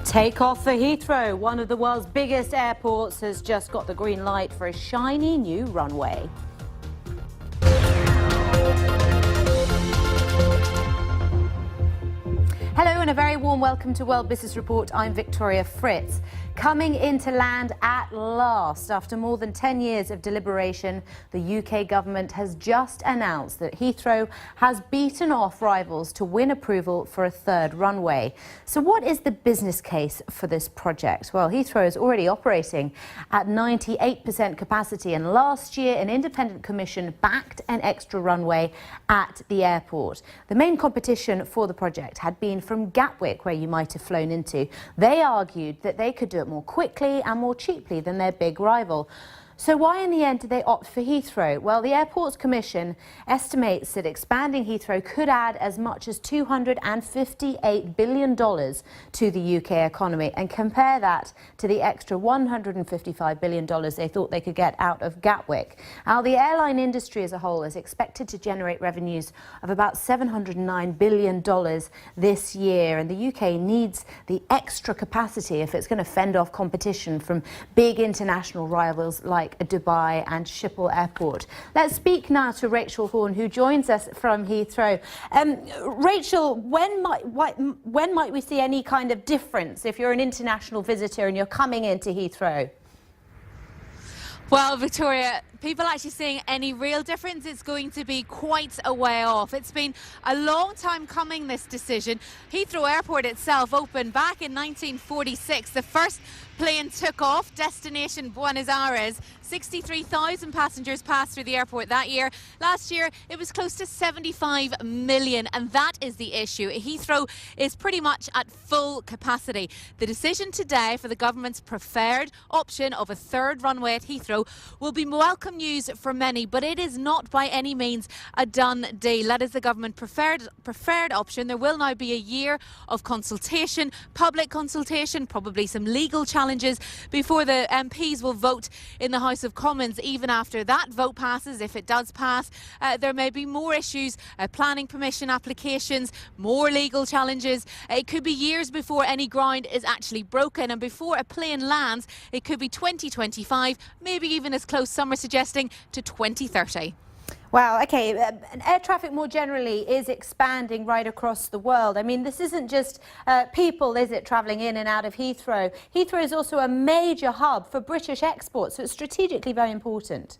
Take off for Heathrow. One of the world's biggest airports has just got the green light for a shiny new runway. Hello and a very warm welcome to World Business Report. I'm Victoria Fritz. Coming into land at last. After more than 10 years of deliberation, the UK government has just announced that Heathrow has beaten off rivals to win approval for a third runway. So what is the business case for this project? Well, Heathrow is already operating at 98% capacity, and last year an independent commission backed an extra runway at the airport. The main competition for the project had been from Gatwick, where you might have flown into. They argued that they could do it more quickly and more cheaply than their big rival. So why in the end did they opt for Heathrow? Well, the Airports Commission estimates that expanding Heathrow could add as much as $258 billion to the UK economy, and compare that to the extra $155 billion they thought they could get out of Gatwick. Now, the airline industry as a whole is expected to generate revenues of about $709 billion this year, and the UK needs the extra capacity if it's going to fend off competition from big international rivals like Dubai and Schiphol Airport. Let's speak now to Rachel Horne, who joins us from Heathrow. Rachel, when might we see any kind of difference if you're an international visitor and you're coming into Heathrow? Well, Victoria, people actually seeing any real difference, it's going to be quite a way off. It's been a long time coming, this decision. Heathrow Airport itself opened back in 1946. The first plane took off, destination Buenos Aires. 63,000 passengers passed through the airport that year. Last year, it was close to 75 million, and that is the issue. Heathrow is pretty much at full capacity. The decision today for the government's preferred option of a third runway at Heathrow will be welcome news for many, but it is not by any means a done deal. That is the government preferred option. There will now be a year of consultation, public consultation, probably some legal challenges before the MPs will vote in the House of Commons. Even after that vote passes, if it does pass, there may be more issues, planning permission applications, more legal challenges. It could be years before any ground is actually broken, and before a plane lands, it could be 2025, maybe even as close, some are suggesting, to 2030. Wow, OK. Air traffic more generally is expanding right across the world. I mean, this isn't just people, is it, travelling in and out of Heathrow? Heathrow is also a major hub for British exports, so it's strategically very important.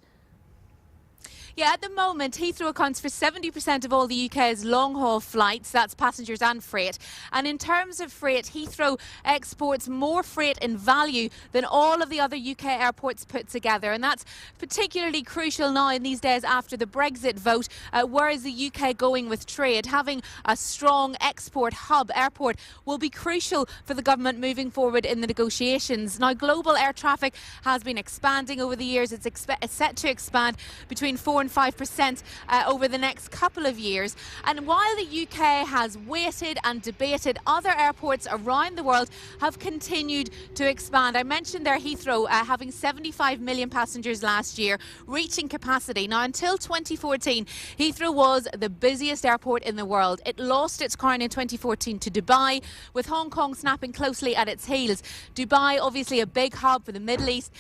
Yeah, at the moment, Heathrow accounts for 70% of all the UK's long-haul flights. That's passengers and freight. And in terms of freight, Heathrow exports more freight in value than all of the other UK airports put together. And that's particularly crucial now in these days after the Brexit vote. Where is the UK going with trade? Having a strong export hub airport will be crucial for the government moving forward in the negotiations. Now, global air traffic has been expanding over the years. It's set to expand between 4 and 5% over the next couple of years. And while the UK has waited and debated, other airports around the world have continued to expand. I mentioned there Heathrow having 75 million passengers last year, reaching capacity. Now, until 2014, Heathrow was the busiest airport in the world. It lost its crown in 2014 to Dubai, with Hong Kong snapping closely at its heels. Dubai, obviously a big hub for the Middle East,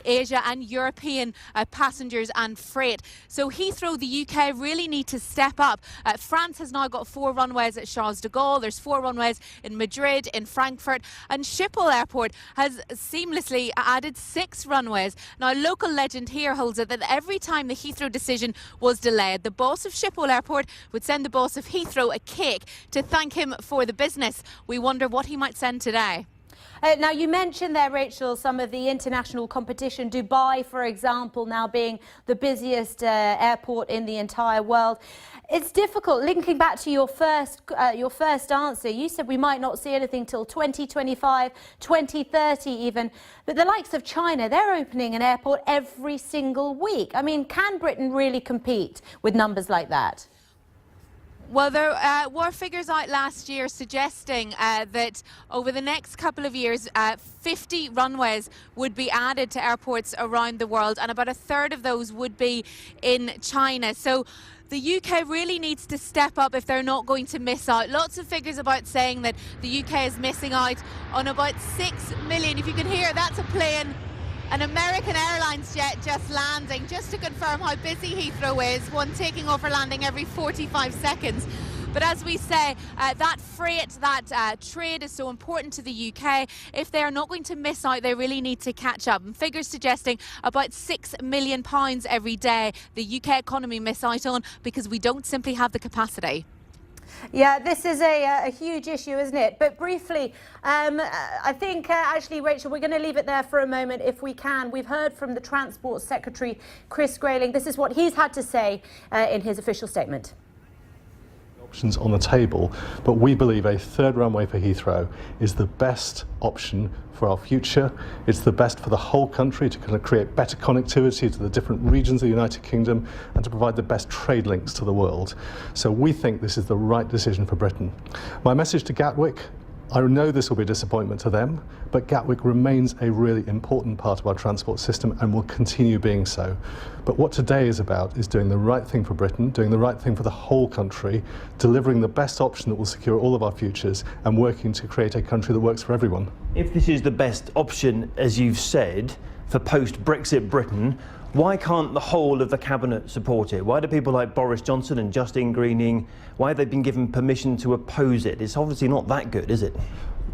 Asia and European passengers and freight. So Heathrow, the UK, really need to step up. France has now got 4 runways at Charles de Gaulle. There's 4 runways in Madrid, in Frankfurt, and Schiphol Airport has seamlessly added 6 runways. Now, local legend here holds it that every time the Heathrow decision was delayed, the boss of Schiphol Airport would send the boss of Heathrow a cake to thank him for the business. We wonder what he might send today. Now, you mentioned there, Rachel, some of the international competition. Dubai, for example, now being the busiest airport in the entire world. It's difficult. Linking back to your first answer, you said we might not see anything till 2025, 2030 even. But the likes of China, they're opening an airport every single week. I mean, can Britain really compete with numbers like that? Well, there were figures out last year suggesting that over the next couple of years, 50 runways would be added to airports around the world, and about a third of those would be in China. So the UK really needs to step up if they're not going to miss out. Lots of figures about saying that the UK is missing out on about 6 million. If you can hear, that's a plane, an American Airlines jet just landing, just to confirm how busy Heathrow is, one taking off or landing every 45 seconds. But as we say, that freight, that trade is so important to the UK. If they are not going to miss out, they really need to catch up. And figures suggesting about £6 million every day the UK economy miss out on because we don't simply have the capacity. Yeah, this is a huge issue, isn't it? But briefly, I think actually, Rachel, we're going to leave it there for a moment if we can. We've heard from the Transport Secretary, Chris Grayling. This is what he's had to say in his official statement. Options on the table, but we believe a third runway for Heathrow is the best option for our future. It's the best for the whole country to kind of create better connectivity to the different regions of the United Kingdom and to provide the best trade links to the world. So we think this is the right decision for Britain. My message to Gatwick: I know this will be a disappointment to them, but Gatwick remains a really important part of our transport system and will continue being so. But what today is about is doing the right thing for Britain, doing the right thing for the whole country, delivering the best option that will secure all of our futures, and working to create a country that works for everyone. If this is the best option, as you've said, for post-Brexit Britain, why can't the whole of the Cabinet support it? Why do people like Boris Johnson and Justine Greening, why have they been given permission to oppose it? It's obviously not that good, is it?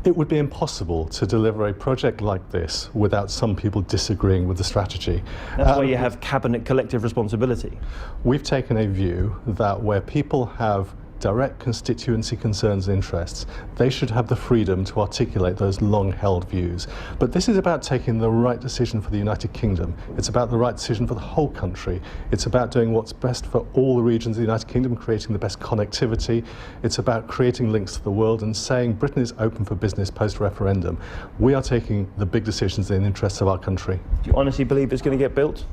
It would be impossible to deliver a project like this without some people disagreeing with the strategy. That's why you have Cabinet collective responsibility. We've taken a view that where people have direct constituency concerns and interests, they should have the freedom to articulate those long-held views. But this is about taking the right decision for the United Kingdom. It's about the right decision for the whole country. It's about doing what's best for all the regions of the United Kingdom, creating the best connectivity. It's about creating links to the world and saying Britain is open for business post-referendum. We are taking the big decisions in the interests of our country. Do you honestly believe it's going to get built?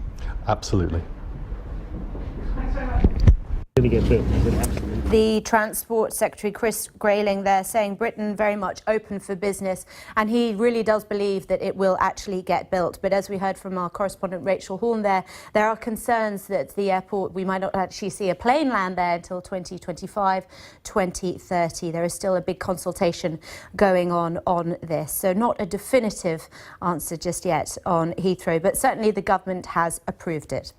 Absolutely. The Transport Secretary, Chris Grayling, there saying Britain very much open for business, and he really does believe that it will actually get built. But as we heard from our correspondent Rachel Horne there are concerns that the airport, we might not actually see a plane land there until 2025, 2030. There is still a big consultation going on this. So not a definitive answer just yet on Heathrow, but certainly the government has approved it.